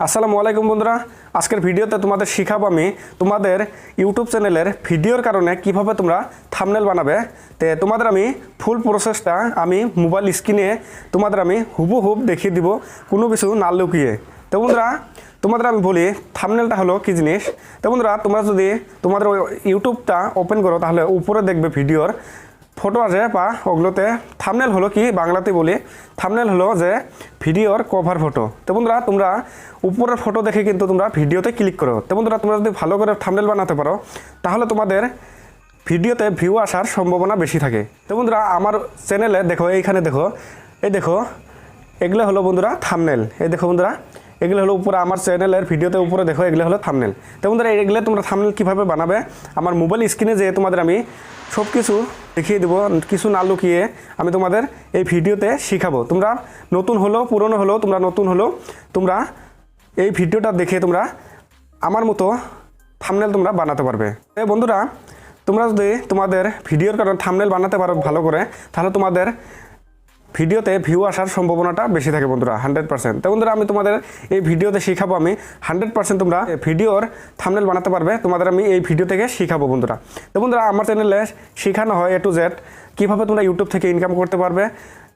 আসসালামু আলাইকুম বন্ধুরা, আজকের ভিডিওতে তোমাদের শিখাবো আমি তোমাদের ইউটিউব চ্যানেলের ভিডিওর কারণে কিভাবে তোমরা থাম্বনেল বানাবে। তো তোমাদের আমি ফুল প্রসেসটা আমি মোবাইল স্ক্রিনে তোমাদের আমি হুবহুব দেখিয়ে দিব, কোনো কিছু না লুকিয়ে। তো বন্ধুরা তোমাদের আমি বলি থাম্বনেলটা হলো কী জিনিস। তো বন্ধুরা তোমরা যদি তোমাদের ইউটিউবটা ওপেন করো তাহলে উপরে দেখবে ভিডিওর ফটো আছে বা ওগুলোতে থাম্বনেল হলো কি বাংলাতে বলি, থাম্বনেল হলো যে ভিডিওর কভার ফটো। তো বন্ধুরা তোমরা উপরের ফটো দেখে কিন্তু তোমরা ভিডিওতে ক্লিক করো। তো বন্ধুরা তোমরা যদি ভালো করে থাম্বনেল বানাতে পারো তাহলে তোমাদের ভিডিওতে ভিউ আসার সম্ভাবনা বেশি থাকে। তো বন্ধুরা আমার চ্যানেলে দেখো, এইখানে দেখো, এই দেখো এগুলো হলো বন্ধুরা থাম্বনেল। এই দেখো বন্ধুরা এগুলো হলো উপরে আমার চ্যানেলের ভিডিওতে উপরে দেখো এগুলো হলো থাম্বনেল। তো বন্ধুরা এগুলো তোমরা থাম্বনেল কীভাবে বানাবে আমার মোবাইল স্ক্রিনে যে তোমাদের আমি সব কিছু দেখিয়ে দেবো, কিছু না লুকিয়ে আমি তোমাদের এই ভিডিওতে শিখাবো। তোমরা নতুন হলো পুরনো হলো, তোমরা নতুন হলো তোমরা এই ভিডিওটা দেখে তোমরা আমার মতো থাম্বনেল তোমরা বানাতে পারবে। বন্ধুরা তোমরা যদি তোমাদের ভিডিওর কারণে থাম্বনেল বানাতে পারো ভালো করে, তাহলে তোমাদের ভিডিওতে ভিউ আসার সম্ভাবনাটা বেশি থাকে বন্ধুরা, 100%। তো বন্ধুরা আমি তোমাদের এই ভিডিওতে শিখাবো, আমি 100% তোমরা ভিডিওর থাম্বনেল বানাতে পারবে, তোমাদের আমি এই ভিডিও থেকে শিখাবো বন্ধুরা। তো বন্ধুরা আমার চ্যানেলে শেখানো হয় A to Z কীভাবে তোমরা ইউটিউব থেকে ইনকাম করতে পারবে,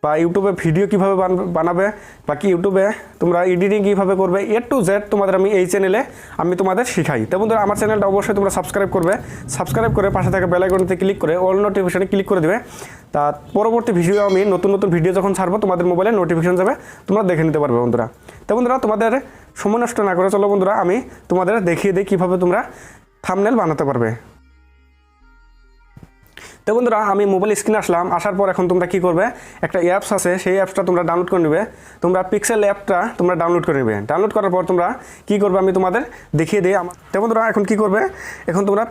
বা ইউটিউবে ভিডিও কীভাবে বানাবে, বা কি ইউটিউবে তোমরা এডিটিং কীভাবে করবে, A to Z তোমাদের আমি এই চ্যানেলে আমি তোমাদের শিখাই। তো বন্ধুরা আমার চ্যানেলটা অবশ্যই তোমরা সাবস্ক্রাইব করবে, সাবস্ক্রাইব করে পাশে থাকা বেল আইকনতে ক্লিক করে অল নোটিফিকেশনে ক্লিক করে দেবে। তা পরবর্তী ভিডিও আমি নতুন নতুন ভিডিও যখন ছাড়বো তোমাদের মোবাইলে নোটিফিকেশন যাবে, তোমরা দেখে নিতে পারবে বন্ধুরা। তো বন্ধুরা তোমাদের সময় নষ্ট না করে চলো বন্ধুরা আমি তোমাদের দেখিয়ে দিই কীভাবে তোমরা থাম্বনেল বানাতে পারবে। তো বন্ধুরা আমি মোবাইল স্ক্রিনে আসলাম, আসার পর এখন তোমরা কী করবে, একটা অ্যাপস আছে সেই অ্যাপসটা তোমরা ডাউনলোড করে নেবে। তোমরা পিক্সেল অ্যাপটা তোমরা ডাউনলোড করে নেবে। ডাউনলোড করার পর তোমরা কী করবে আমি তোমাদের দেখিয়ে দিই। তো বন্ধুরা এখন কী করবে, এখন তোমরা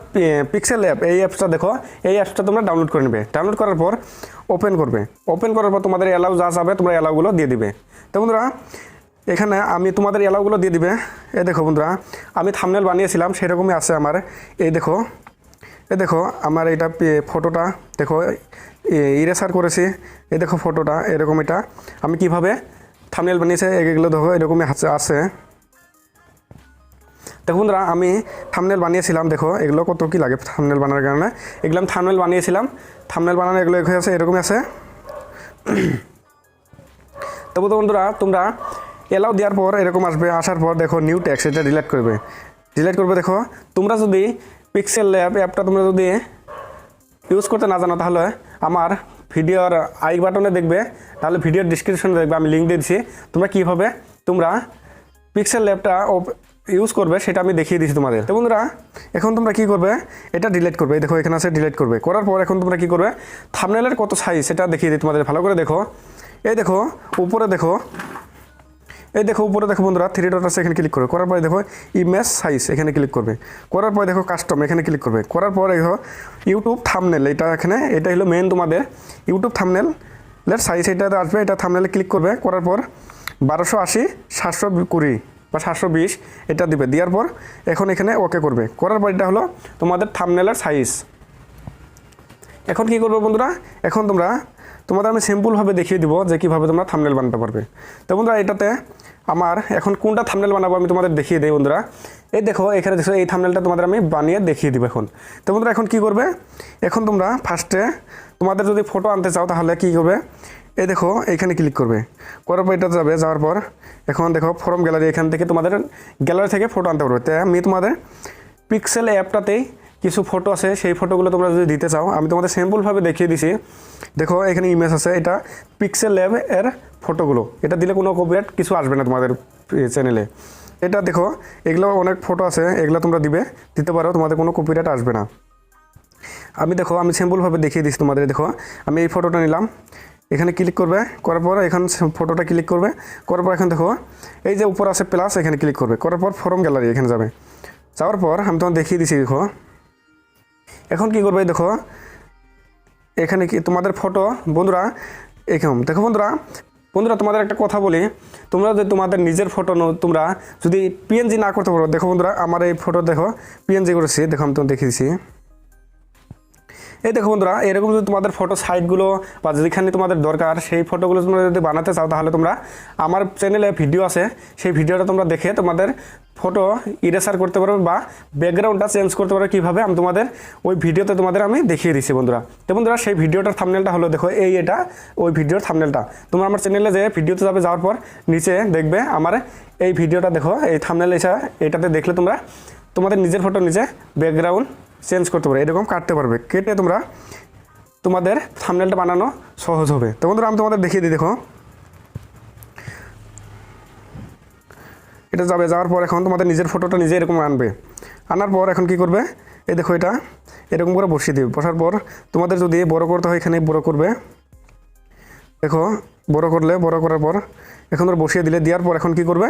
পিক্সেল অ্যাপ এই অ্যাপসটা দেখো, এই অ্যাপসটা তোমরা ডাউনলোড করে নেবে। ডাউনলোড করার পর ওপেন করবে, ওপেন করার পর তোমাদের অ্যালাউ যা যাবে তোমরা অ্যালাউগুলো দিয়ে দিবে। তো বন্ধুরা এখানে আমি তোমাদের অ্যালাউগুলো দিয়ে দিবে। এই দেখো বন্ধুরা আমি থাম্বনেল বানিয়েছিলাম সেরকমই আছে আমার। এই দেখো, এই দেখো আমার এটা ফটোটা দেখো ইরেসার করেছি, এই দেখো ফটোটা এরকম, এটা আমি কিভাবে থাম্বনেল বানিয়েছি এগুলো দেখো এরকমই আছে। দেখো বন্ধুরা আমি থাম্বনেল বানিয়েছিলাম, দেখো এগুলো কত কী লাগে থাম্বনেল বানানোর কারণে, এগুলো আমি থাম্বনেল বানিয়েছিলাম, থাম্বনেল বানানো এগুলো আছে এরকমই আছে। তবু তো বন্ধুরা তোমরা এলাও দেওয়ার পর এরকম আসবে, আসার পর দেখো নিউ টেক্সট, এটা ডিলিট করবে, ডিলিট করবে। দেখো তোমরা যদি পিক্সেল অ্যাপটা তোমরা যদি ইউজ করতে না জানো তাহলে আমার ভিডিওর আই বাটনে দেখবে, তাহলে ভিডিওর ডিসক্রিপশনে দেখবে আমি লিঙ্ক দিয়েছি, তোমরা কীভাবে তোমরা পিক্সেল অ্যাপটা ইউজ করবে সেটা আমি দেখিয়ে দিয়েছি তোমাদের। তো বন্ধুরা এখন তোমরা কী করবে, এটা ডিলিট করবে, দেখো এখানে আছে ডিলিট করবে। করার পর এখন তোমরা কী করবে, থাম্বনেলের কত সাইজ সেটা দেখিয়ে দিই তোমাদের, ভালো করে দেখো। এই দেখো উপরে দেখো, এই দেখো উপরে দেখো বন্ধুরা 3 ডট আছে, এখানে ক্লিক করবে। করার পরে দেখো ইমেজ সাইজ এখানে ক্লিক করবে। করার পরে দেখো কাস্টম এখানে ক্লিক করবে। করার পরে দেখো ইউটিউব থাম্বনেল, এটা এখানে এটা হলো মেন তোমাদের ইউটিউব থাম্বনেলের সাইজ, এটাতে আসবে, এটা থাম্বনেলে ক্লিক করবে। করার পর 1280 720 বা 720 এটা দিবে, দেওয়ার পর এখন এখানে ওকে করবে। করার পর এটা হলো তোমাদের থাম্বনেলের সাইজ। এখন কী করবে বন্ধুরা, এখন তোমাদের আমি সিম্পলভাবে দেখিয়ে দিব যে কীভাবে তোমরা থাম্বনেল বানাতে পারবে। তো বন্ধুরা এটাতে আমার এখন কোনটা থাম্বনেল বানাবো আমি তোমাদের দেখিয়ে দিই বন্ধুরা। এই দেখো এখানে দেখো এই থাম্বনেলটা তোমাদের আমি বানিয়ে দেখিয়ে দিব এখন। তো বন্ধুরা এখন কী করবে, এখন তোমরা ফার্স্টে তোমাদের যদি ফটো আনতে চাও তাহলে কী করবে, এই দেখো এইখানে ক্লিক করবে। করার পর এটা যাবে, যাওয়ার পর এখন দেখো ফরম গ্যালারি, এখান থেকে তোমাদের গ্যালারি থেকে ফটো আনতে পারবে। তাই আমি তোমাদের পিক্সেল অ্যাপটাতেই কিছু ফটো আছে, সেই ফটোগুলো তোমরা যদি দিতে চাও আমি তোমাদের সিম্পলভাবে দেখিয়ে দিছি। দেখো এখানে ইমেজ আছে, এটা পিক্সেল ল্যাব এর ফটোগুলো, এটা দিলে কোনো কপিরাইট কিছু আসবে না তোমাদের চ্যানেলে। এটা দেখো এগুলো অনেক ফটো আছে, এগুলো তোমরা দিতে পারো, তোমাদের কোনো কপিরাইট আসবে না। আমি দেখো আমি সিম্পলভাবে দেখিয়ে দিচ্ছি তোমাদের। দেখো আমি এই ফটোটা নিলাম, এখানে ক্লিক করবে। করার পর এখানে ফটোটা ক্লিক করবে। করার পর এখন দেখো এই যে উপর আছে প্লাস, এখানে ক্লিক করবে। করার পর ফরম গ্যালারি এখানে যাবে, যাওয়ার পর আমি তোমার দেখিয়ে দিচ্ছি। দেখো এখন কী করবে, দেখো এখানে কি তোমাদের ফটো বন্ধুরা এরকম দেখো। বন্ধুরা তোমাদের একটা কথা বলি, তোমরা যদি তোমাদের নিজের ফটো তোমরা যদি পিএনজি না করতে পারো, দেখো বন্ধুরা আমার এই ফটো দেখো পিএনজি করেছি, দেখো আমি তোমার দেখিয়েছি। এই দেখো বন্ধুরা, এরকম যদি তোমাদের ফটো সাইটগুলো বা যেখানে তোমাদের দরকার সেই ফটোগুলো তোমরা যদি বানাতে চাও, তাহলে তোমরা আমার চ্যানেলে ভিডিও আছে, সেই ভিডিওটা তোমরা দেখে তোমাদের ফটো ইরেসার করতে পারবে বা ব্যাকগ্রাউন্ডটা চেঞ্জ করতে পারবে কীভাবে, আমি তোমাদের ওই ভিডিওতে তোমাদের আমি দেখিয়ে দিচ্ছি বন্ধুরা। তো বন্ধুরা, সেই ভিডিওটার থাম্বনেলটা হলো দেখো এটা ওই ভিডিওর থাম্বনেলটা। তোমরা আমার চ্যানেলে যে ভিডিওতে যাওয়ার পর নিচে দেখবে আমার এই ভিডিওটা, দেখো এই থাম্বনেল এটাতে দেখলে তোমরা তোমাদের নিজের ফটো নিচে ব্যাকগ্রাউন্ড চেঞ্জ করতে পারবে, এরকম কাটতে পারবে, কেটে তোমরা তোমাদের থাম্বনেলটা বানানো সহজ হবে। তো বন্ধুরা, আমি তোমাদের দেখিয়ে দিই। দেখো এটা যাওয়ার পর এখন তোমাদের নিজের ফটোটা নিজে এরকম আনবে। আনার পর এখন কি করবে, এই দেখো এটা এরকম করে বসিয়ে দিবে। বসার পর তোমাদের যদি বড় করতে হয়, এখানে বড় করবে। দেখো বড় করার পর এখন তোমরা বসিয়ে দিলে, দেওয়ার পর এখন কি করবে,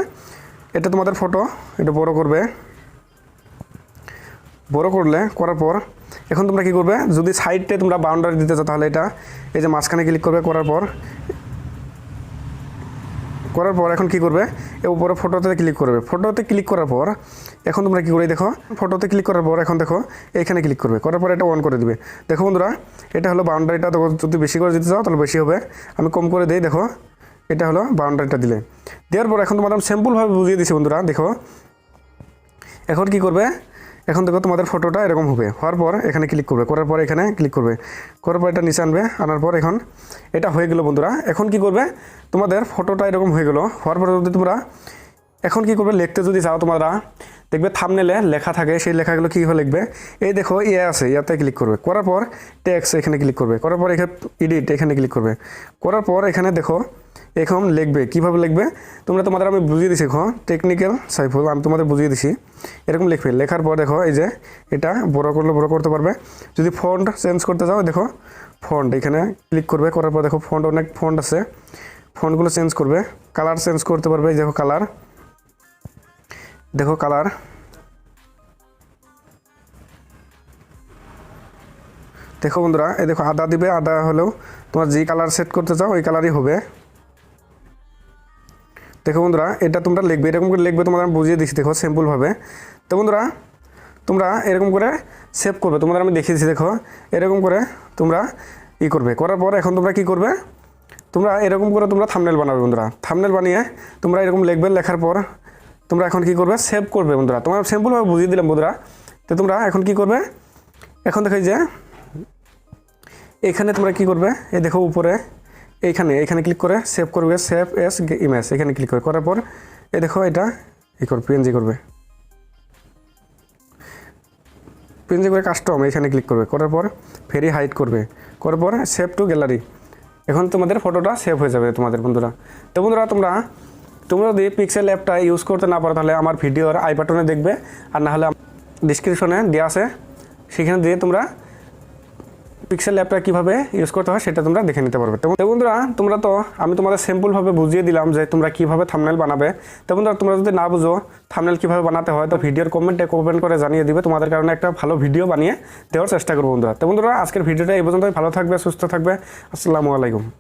এটা তোমাদের ফটো, এটা বড় করবে। করার পর এখন তোমরা কি করবে, যদি সাইডে তোমরা বাউন্ডারি দিতে চাও, তাহলে এটা এই যে মাঝখানে ক্লিক করবে। করার পর এখন কি করবে, এই উপরে ফটোতে ক্লিক করবে। ফটোতে ক্লিক করার পর এখন তোমরা কি করবে, দেখো ফটোতে ক্লিক করার পর এখন দেখো এইখানে ক্লিক করবে। করার পর এটা অন করে দিবে। দেখো বন্ধুরা, এটা হলো বাউন্ডারিটা। দেখো যদি বেশি করে দিতে চাও তাহলে বেশি হবে, আমি কম করে দিই। দেখো এটা হলো বাউন্ডারিটা দিলে। দেওয়ার পর এখন তোমাদের সিম্পলভাবে বুঝিয়ে দিচ্ছি বন্ধুরা। দেখো এখন কি করবে, এখন দেখো তোমাদের ফটোটা এরকম হবে। হওয়ার পর এখানে ক্লিক করবে। করার পর এখানে ক্লিক করবে। করার পর এটা নিচে আনবে। আনার পর এখন এটা হয়ে গেল বন্ধুরা। এখন কি করবে, তোমাদের ফটোটা এরকম হয়ে গেল। হওয়ার পর যদি তোমরা এখন কি করবে, লিখতে যদি চাও, তোমরা দেখবে থাম্বনেলে লেখা থাকে, সেই লেখাগুলো কীভাবে লিখবে, এই দেখো আছে, ইয়াতে ক্লিক করবে। করার পর টেক্সট এখানে ক্লিক করবে। করার পর এখানে এডিট এখানে ক্লিক করবে। করার পর এখানে দেখো এখন লিখবে, কীভাবে লিখবে তোমাদের আমি বুঝিয়ে দিচ্ছি। দেখো টেকনিক্যাল সাইফুল, আমি তোমাদের বুঝিয়ে দিচ্ছি। এরকম লিখবে। লেখার পর দেখো এই যে এটা বড় করতে পারবে। যদি ফন্ট চেঞ্জ করতে চাও, দেখো ফন্ট এখানে ক্লিক করবে। করার পর দেখো অনেক ফন্ট আছে, ফন্টগুলো চেঞ্জ করবে। কালার চেঞ্জ করতে পারবে। দেখো কালার, দেখো বন্ধুরা, এই দেখো আদা দিবে। আদা হলেও তোমার যে কালার সেট করতে চাও ওই কালারই হবে। দেখো বন্ধুরা, এটা তোমরা লিখবে, এরকম করে লিখবে। তোমাদের আমি বুঝিয়ে দিচ্ছি দেখো সিম্পলভাবে। তো বন্ধুরা, তোমরা এরকম করে সেভ করবে। তোমাদের আমি দেখিয়ে দিচ্ছি। দেখো এরকম করে তোমরা করবে। করার পর এখন তোমরা কি করবে, তোমরা এরকম করে তোমরা থাম্বনেল বানাবে বন্ধুরা। থাম্বনেল বানিয়ে তোমরা এরকম লিখবে। লেখার পর তোমরা এখন কি করবে, সেভ করবে বন্ধুরা। তোমরা সিম্পলভাবে বুঝিয়ে দিলাম বন্ধুরা। তো তোমরা এখন কি করবে, এখন দেখো যে এখানে তোমরা কি করবে, এই দেখো উপরে এইখানে ক্লিক করে সেভ করবে। সেভ এস ইমেজ এখানে ক্লিক করে। করার পর এই দেখো এটা পিএনজি করবে। পিএনজি করে কাস্টম এখানে ক্লিক করবে। করার পর ফেরি হাইড করবে। করার পর সেভ টু গ্যালারি। এখন তোমাদের ফটোটা সেভ হয়ে যাবে তোমাদের বন্ধুরা। তো বন্ধুরা, তোমরা যদি পিক্সেল অ্যাপটা ইউজ করতে না পারো, তাহলে আমার ভিডিওর আই বাটনে দেখবে, আর না হলে ডিসক্রিপশনে দেওয়া আছে, সেখানে দিয়ে তোমরা পিক্সেল অ্যাপটা কীভাবে ইউজ করতে হয় সেটা তোমরা দেখে নিতে পারবে। তো বন্ধুরা, আমি তোমাদের সিম্পলভাবে বুঝিয়ে দিলাম যে তোমরা কীভাবে থাম্বনেল বানাবে। তো বন্ধুরা, তোমরা যদি না বুঝো থাম্বনেল কীভাবে বানাতে হয়, তো ভিডিওর কমেন্ট করে জানিয়ে দিবে। তোমাদের কারণে একটা ভালো ভিডিও বানিয়ে দেওয়ার চেষ্টা করবো বন্ধুরা। তো বন্ধুরা, আজকের ভিডিওটা এই পর্যন্তই। ভালো থাকবে, সুস্থ থাকবে। আসসালামু আলাইকুম।